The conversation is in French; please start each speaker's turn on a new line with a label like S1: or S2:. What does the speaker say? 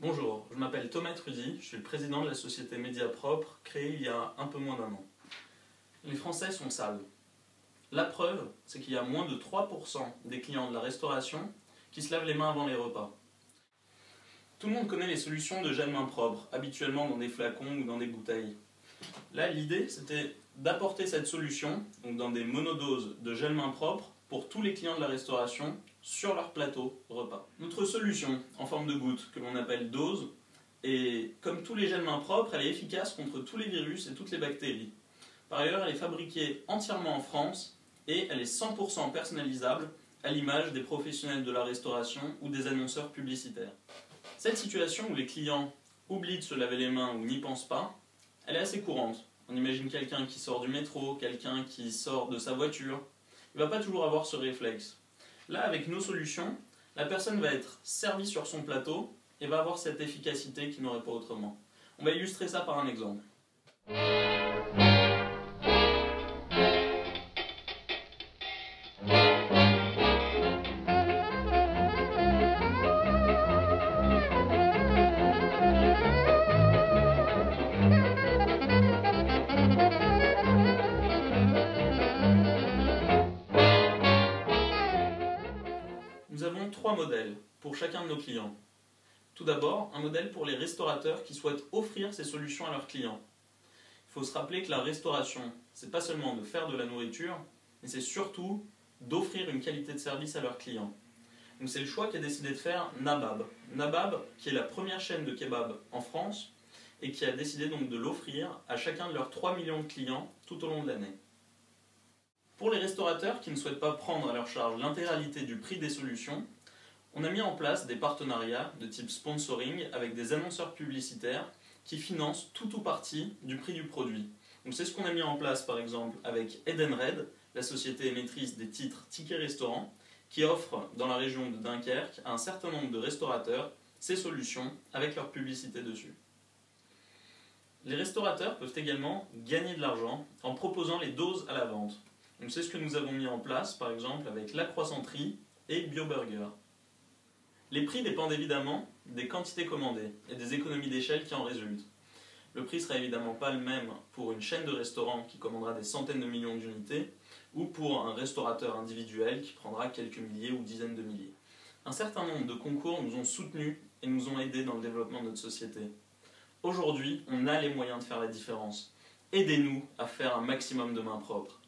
S1: Bonjour, je m'appelle Thomas Trudy, je suis le président de la société Mediapropre, créée il y a un peu moins d'1 an. Les Français sont sales. La preuve, c'est qu'il y a moins de 3% des clients de la restauration qui se lavent les mains avant les repas. Tout le monde connaît les solutions de gel main propre, habituellement dans des flacons ou dans des bouteilles. Là, l'idée, c'était d'apporter cette solution, donc dans des monodoses de gel main propre, pour tous les clients de la restauration, sur leur plateau repas. Notre solution, en forme de goutte, que l'on appelle dose, et comme tous les gels main propres, elle est efficace contre tous les virus et toutes les bactéries. Par ailleurs, elle est fabriquée entièrement en France, et elle est 100% personnalisable, à l'image des professionnels de la restauration ou des annonceurs publicitaires. Cette situation où les clients oublient de se laver les mains ou n'y pensent pas, elle est assez courante. On imagine quelqu'un qui sort du métro, quelqu'un qui sort de sa voiture. Il ne va pas toujours avoir ce réflexe. Là, avec nos solutions, la personne va être servie sur son plateau et va avoir cette efficacité qu'il n'aurait pas autrement. On va illustrer ça par un exemple. Nous avons 3 modèles pour chacun de nos clients. Tout d'abord, un modèle pour les restaurateurs qui souhaitent offrir ces solutions à leurs clients. Il faut se rappeler que la restauration, c'est pas seulement de faire de la nourriture, mais c'est surtout d'offrir une qualité de service à leurs clients. Donc c'est le choix qu'a décidé de faire Nabab. Nabab, qui est la première chaîne de kebab en France, et qui a décidé donc de l'offrir à chacun de leurs 3 millions de clients tout au long de l'année. Pour les restaurateurs qui ne souhaitent pas prendre à leur charge l'intégralité du prix des solutions, on a mis en place des partenariats de type sponsoring avec des annonceurs publicitaires qui financent tout ou partie du prix du produit. Donc c'est ce qu'on a mis en place par exemple avec Edenred, la société émettrice des titres Ticket Restaurant, qui offre dans la région de Dunkerque à un certain nombre de restaurateurs ces solutions avec leur publicité dessus. Les restaurateurs peuvent également gagner de l'argent en proposant les doses à la vente. Donc c'est ce que nous avons mis en place, par exemple, avec La Croissanterie et BioBurger. Les prix dépendent évidemment des quantités commandées et des économies d'échelle qui en résultent. Le prix sera évidemment pas le même pour une chaîne de restaurants qui commandera des centaines de millions d'unités ou pour un restaurateur individuel qui prendra quelques milliers ou dizaines de milliers. Un certain nombre de concours nous ont soutenus et nous ont aidés dans le développement de notre société. Aujourd'hui, on a les moyens de faire la différence. Aidez-nous à faire un maximum de mains propres.